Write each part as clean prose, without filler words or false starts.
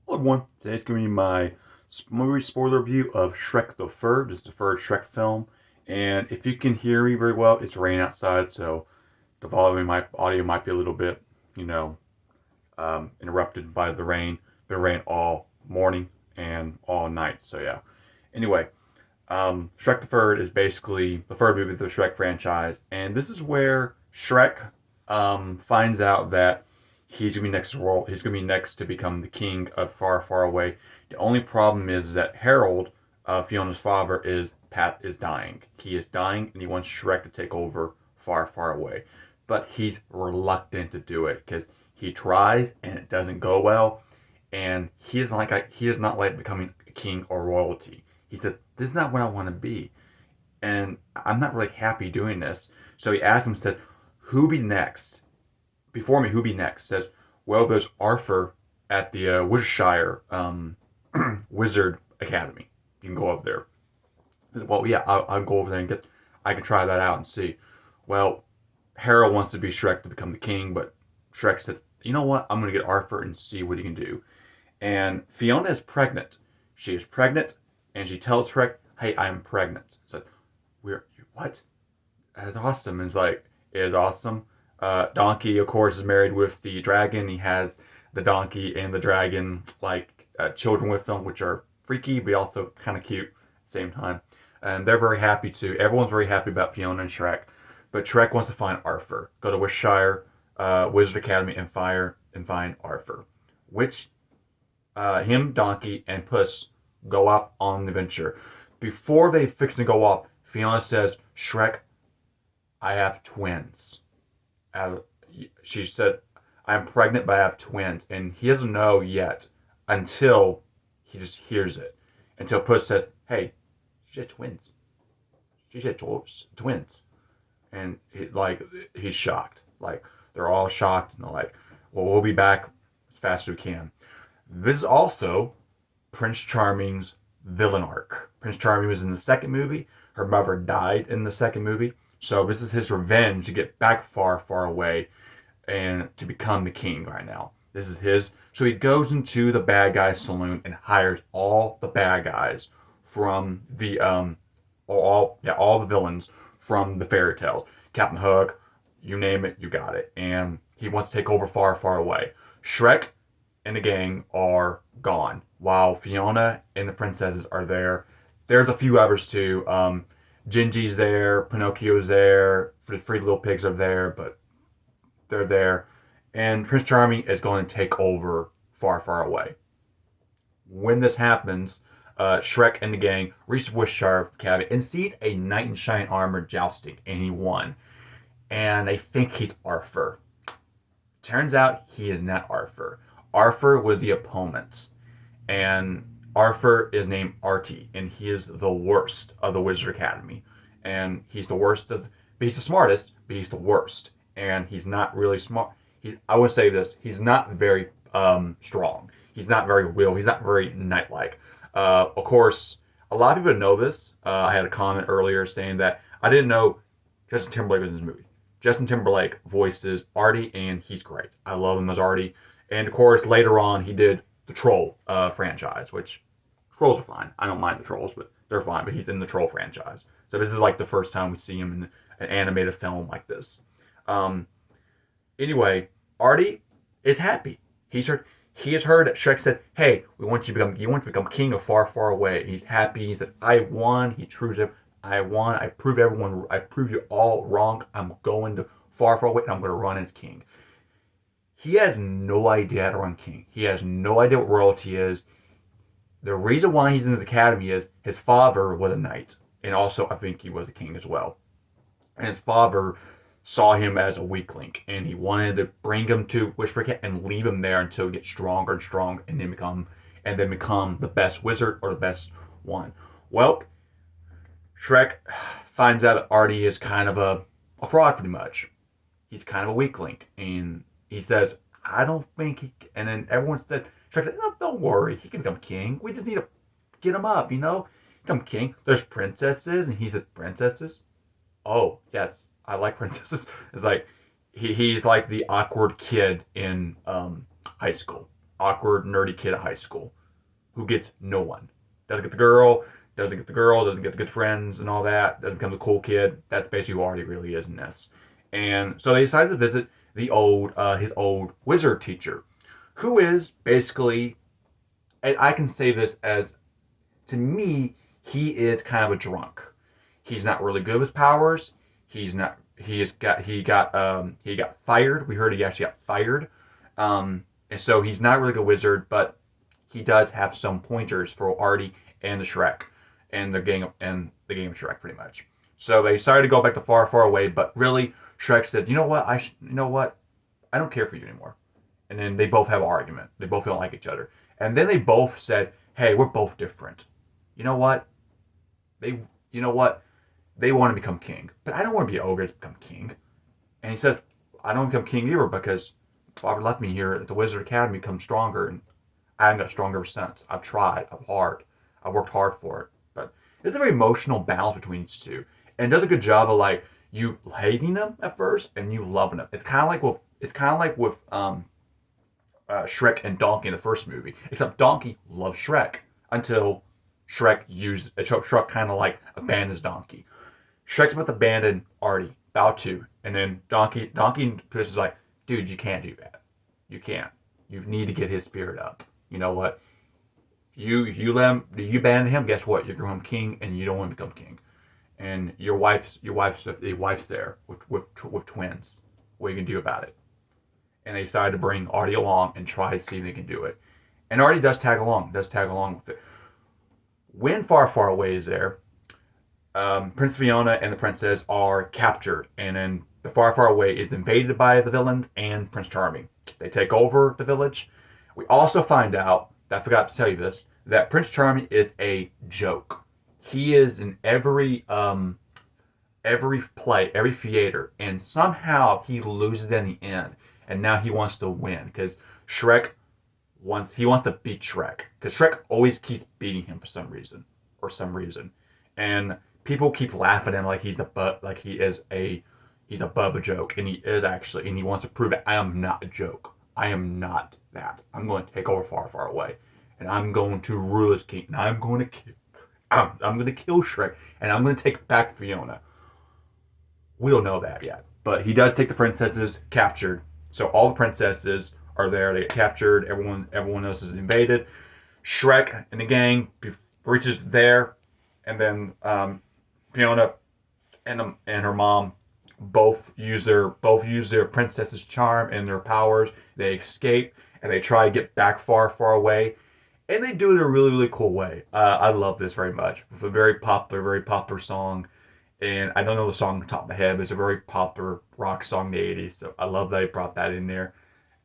Hello everyone, today's going to be my movie spoiler review of Shrek the Third. This is the third Shrek film, and if you can hear me very well, it's raining outside, so the volume in my audio might be a little bit, interrupted by the rain. Been rain all morning and all night, so yeah. Anyway, Shrek the Third is basically the third movie of the Shrek franchise, and this is where Shrek finds out that he's gonna be next to world. He's gonna be next to become the king of Far, Far Away. The only problem is that Harold, Fiona's father, is dying. He is dying, and he wants Shrek to take over Far, Far Away, but he's reluctant to do it because he tries and it doesn't go well, and he is not like becoming a king or royalty. He says, "This is not what I want to be, and I'm not really happy doing this." So he asks him, said, "Who be next? Before me, who be next?" Says, "Well, there's Arthur at the Worcestershire Wizard Academy. You can go up there." Well, yeah, I'll go over there and I can try that out and see. Well, Harold wants to be Shrek to become the king, but Shrek said, "You know what? I'm going to get Arthur and see what he can do." And Fiona is pregnant. She is pregnant, and she tells Shrek, "Hey, I'm pregnant." It's like, "We're what? That's awesome." And it's like, "It is awesome." Donkey, of course, is married with the dragon. He has the donkey and the dragon like children with them, which are freaky but also kind of cute at the same time. And they're very happy too. Everyone's very happy about Fiona and Shrek, but Shrek wants to find Arthur. Go to Worcestershire Wizard Academy and find Arthur, which him, Donkey, and Puss go out on an adventure. Before they fix to go off, Fiona says, "Shrek, I have twins." Uh, she said, "I'm pregnant, but I have twins." And he doesn't know yet until he just hears it. Until Puss says, "Hey, she had twins. She said twins." And he's shocked. Like, they're all shocked. And they're like, "Well, we'll be back as fast as we can." This is also Prince Charming's villain arc. Prince Charming was in the second movie. Her mother died in the second movie. So this is his revenge to get back far, far away and to become the king right now. This is his. So he goes into the bad guy saloon and hires all the bad guys from the all the villains from the fairy tales. Captain Hook, you name it, you got it. And he wants to take over far, far away. Shrek and the gang are gone, while Fiona and the princesses are there. There's a few others too. Gingy's there, Pinocchio's there, the Three Little Pigs are there, but they're there. And Prince Charming is going to take over far, far away. When this happens, Shrek and the gang reach Worcestershire Academy and sees a knight in shining armor jousting, and he won. And they think he's Arthur. Turns out he is not Arthur. Arthur was the opponent, and Arthur is named Artie, and he is the worst of the Wizard Academy. And he's the worst of, but he's the smartest, but he's the worst. And he's not really smart. I would say this: he's not very strong. He's not very will. He's not very knight-like. Of course, a lot of people know this. I had a comment earlier saying that I didn't know Justin Timberlake was in this movie. Justin Timberlake voices Artie, and he's great. I love him as Artie. And of course, later on, he did the Troll franchise, which Trolls are fine. I don't mind the Trolls, but they're fine. But he's in the Troll franchise, so this is like the first time we see him in an animated film like this. Um, anyway, Artie is happy. He has heard that Shrek said, "Hey, you want to become king of Far, Far Away." He's happy. He said, "I won." He proves it. "I won. I proved you all wrong. I'm going to Far, Far Away, and I'm going to run as king." He has no idea how to run king. He has no idea what royalty is. The reason why he's in the academy is his father was a knight, and also I think he was a king as well. And his father saw him as a weakling, and he wanted to bring him to Whisper and leave him there until he gets stronger and stronger, and then become the best wizard or the best one. Well, Shrek finds out that Artie is kind of a fraud, pretty much. He's kind of a weakling, and he says, "I don't think he." And then everyone said, Shrek said, "No, don't worry, he can become king. We just need to get him up, become king." There's princesses, and he says, "Princesses? Oh, yes, I like princesses." It's like he's like the awkward kid in high school. awkward, nerdy kid at high school who gets no one. Doesn't get the girl, doesn't get the girl, doesn't get the good friends and all that, doesn't become the cool kid. That's basically who Artie really is in this. And so they decided to visit his old wizard teacher, who is basically, and I can say this as, to me, he is kind of a drunk. He's not really good with his powers. He's not. He got fired. We heard he actually got fired, and so he's not really a wizard, but he does have some pointers for Artie and the Shrek and the game of Shrek, pretty much. So they decided to go back to far, far away, but really, Shrek said, "You know what? You know what? I don't care for you anymore." And then they both have an argument. They both don't like each other, and then they both said, "Hey, we're both different. You know what? They, you know what? They want to become king, but I don't want to be an ogre to become king." And he says, "I don't become king either because Father left me here at the Wizard Academy to become stronger, and I haven't got stronger ever since. I've tried. I worked hard for it." But it's a very emotional balance between these two, and it does a good job of like you hating them at first and you loving them. It's kind of like with Shrek and Donkey in the first movie, except Donkey loves Shrek until Shrek kind of like abandons Donkey. Shrek's about to abandon Artie, about to, and then Donkey is like, "Dude, you can't do that. You can't. You need to get his spirit up. You know what? You abandon him. Guess what? You're going to become king, and you don't want to become king. And your wife's there with twins. What are you gonna do about it?" And they decided to bring Artie along and try to see if they can do it. And Artie does tag along with it. When Far, Far Away is there, Prince Fiona and the princess are captured, and then the Far, Far Away is invaded by the villains and Prince Charming. They take over the village. We also find out, I forgot to tell you this, that Prince Charming is a joke. He is in every play, every theater, and somehow he loses in the end, and now he wants to win because he wants to beat Shrek because Shrek always keeps beating him for some reason, and people keep laughing at him like he's above a joke, and he is actually, and he wants to prove that I am not a joke. I am not that. I'm going to take over Far, Far Away, and I'm going to rule as king, and I'm going to kill Shrek, and I'm going to take back Fiona. We don't know that yet, but he does take the princesses captured. So all the princesses are there. They get captured. Everyone else is invaded. Shrek and the gang reaches there, and then Fiona and her mom both use their princess's charm and their powers. They escape and they try to get back far, far away, and they do it in a really, really cool way. I love this very much. It's a very popular song. And I don't know the song on the top of my head, but it's a very popular rock song in the 80s. So I love that they brought that in there,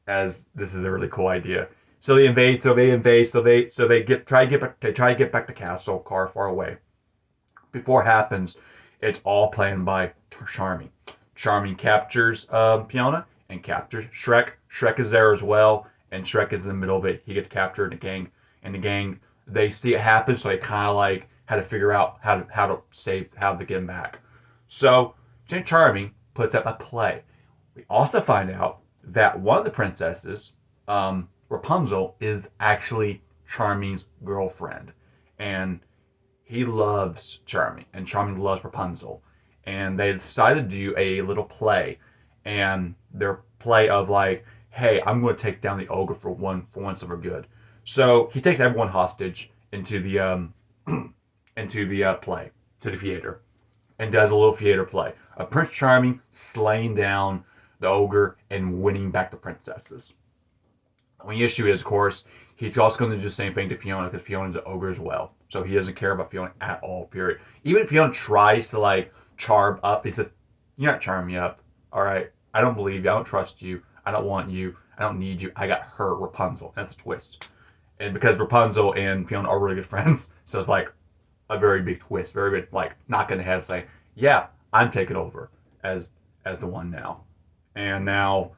as this is a really cool idea. So they invade, try to get back to castle, far, far away. Before it happens, it's all planned by Charming. Charming captures Fiona and captures Shrek. Shrek is there as well, and Shrek is in the middle of it. He gets captured, and the gang, they see it happen, so they kind of like how to figure out how to get him back. So Charming puts up a play. We also find out that one of the princesses, Rapunzel, is actually Charming's girlfriend, and he loves Charming, and Charming loves Rapunzel, and they decided to do a little play, and their play of like, "Hey, I'm going to take down the ogre for once and for good." So he takes everyone hostage into the play, to the theater, and does a little theater play of Prince Charming slaying down the ogre and winning back the princesses. The only issue is, of course, he's also going to do the same thing to Fiona because Fiona's an ogre as well. So he doesn't care about Fiona at all, period. Even if Fiona tries to like charm up, he says, "You're not charming me up, all right? I don't believe you. I don't trust you. I don't want you. I don't need you. I got her, Rapunzel." That's a twist. And because Rapunzel and Fiona are really good friends, so it's like a very big twist, very big, like knocking the head, saying, "Yeah, I'm taking over as the one now." And now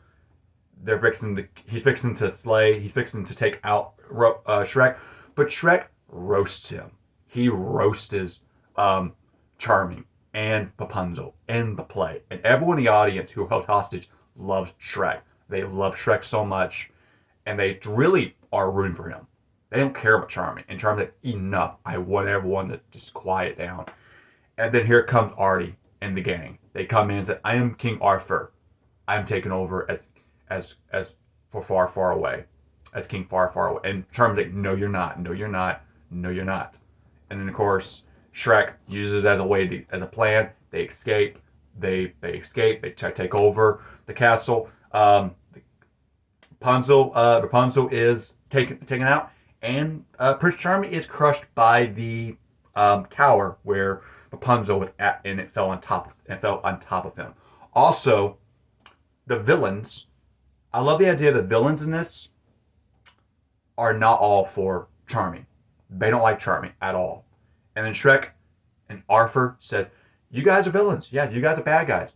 he's fixing to take out Shrek, but Shrek roasts him. He roasts Charming and Rapunzel in the play, and everyone in the audience who held hostage loves Shrek. They love Shrek so much, and they really are rooting for him. They don't care about Charming, and Charming's like, enough. I want everyone to just quiet down. And then here comes Artie and the gang. They come in and say, "I am King Arthur. I'm taking over as for far, far away, as King far, far away." And Charming's like, "No, you're not. No, you're not. No, you're not." And then of course Shrek uses it as a way to, as a plan. They escape. They escape. They try to take over the castle. Rapunzel is taken out, and Prince Charming is crushed by the tower where Rapunzel was at, and it fell on top of him. Also, the villains. I love the idea that the villains in this are not all for Charming. They don't like Charming at all. And then Shrek and Arthur said, "You guys are villains. Yeah, you guys are bad guys.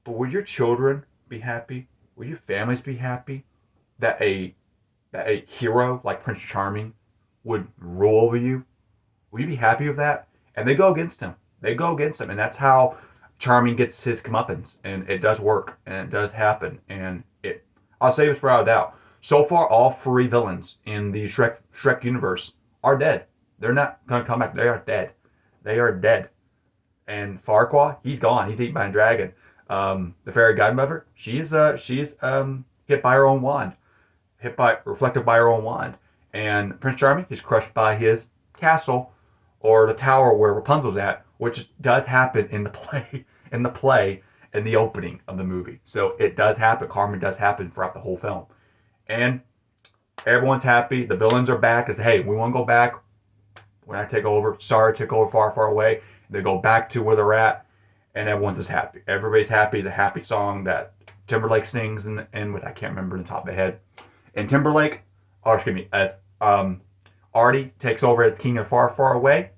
But would your children be happy? Will your families be happy that a hero like Prince Charming would rule over you? Will you be happy with that?" And they go against him. And that's how Charming gets his comeuppance. And it does work, and it does happen. And I'll say this without a doubt. So far, all 3 villains in the Shrek universe are dead. They're not going to come back. They are dead. They are dead. And Farquaad, he's gone. He's eaten by a dragon. The fairy godmother, she's hit by her own wand, reflected by her own wand. And Prince Charming is crushed by his castle, or the tower where Rapunzel's at, which does happen in the play, in the opening of the movie. So it does happen. Carmen does happen throughout the whole film, and everyone's happy. The villains are back. It's, hey, we want to go back. When I take over, sorry, take over far, far away. They go back to where they're at, and everyone's just happy. Everybody's happy. It's a happy song that Timberlake sings, and with I can't remember in the top of my head. And Timberlake, as Artie takes over as King of Far, Far Away.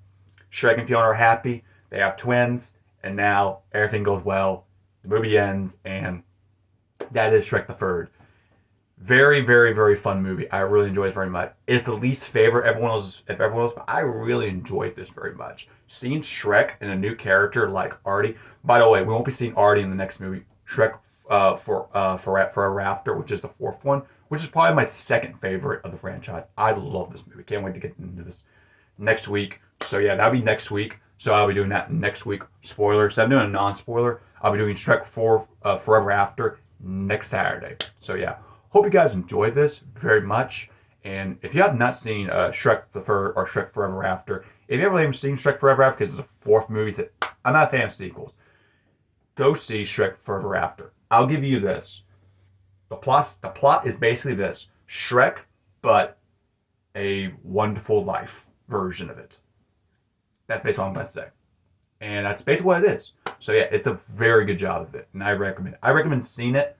Shrek and Fiona are happy. They have twins, and now everything goes well. The movie ends, and that is Shrek the Third. Very, very, very fun movie. I really enjoyed it very much. It's the least favorite everyone else, but I really enjoyed this very much. Seeing Shrek and a new character like Artie. By the way, we won't be seeing Artie in the next movie. Shrek Forever After, which is the 4th one, which is probably my 2nd favorite of the franchise. I love this movie. Can't wait to get into this next week. So yeah, that'll be next week. So I'll be doing that next week. Spoiler. So I'm doing a non-spoiler. I'll be doing Shrek Forever After next Saturday. So yeah. Hope you guys enjoyed this very much. And if you have not seen Shrek the Third or Shrek Forever After, if you ever even seen Shrek Forever After, because it's the 4th movie, that I'm not a fan of sequels, go see Shrek Forever After. I'll give you this. The plot is basically this. Shrek, but a Wonderful Life version of it. That's basically all I'm going to say. And that's basically what it is. So yeah, it's a very good job of it. And I recommend it. I recommend seeing it.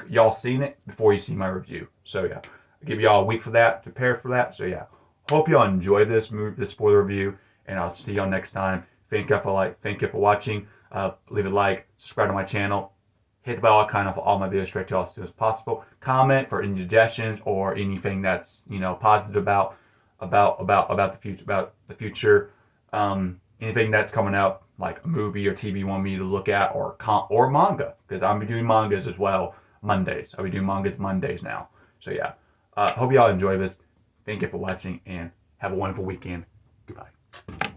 Y'all seen it before you see my review. So yeah, I'll give y'all a week for that, to prepare for that. So yeah, hope y'all enjoy this spoiler review, and I'll see y'all next time. Thank you for watching. Leave a like, subscribe to my channel, hit the bell icon for all my videos straight to y'all as soon as possible. Comment for any suggestions or anything that's positive about the future. Anything that's coming out, like a movie or TV you want me to look at, or manga, because I'll be doing mangas as well. Mondays. I'll be doing mangas Mondays now. So yeah. Hope y'all enjoy this. Thank you for watching, and have a wonderful weekend. Goodbye.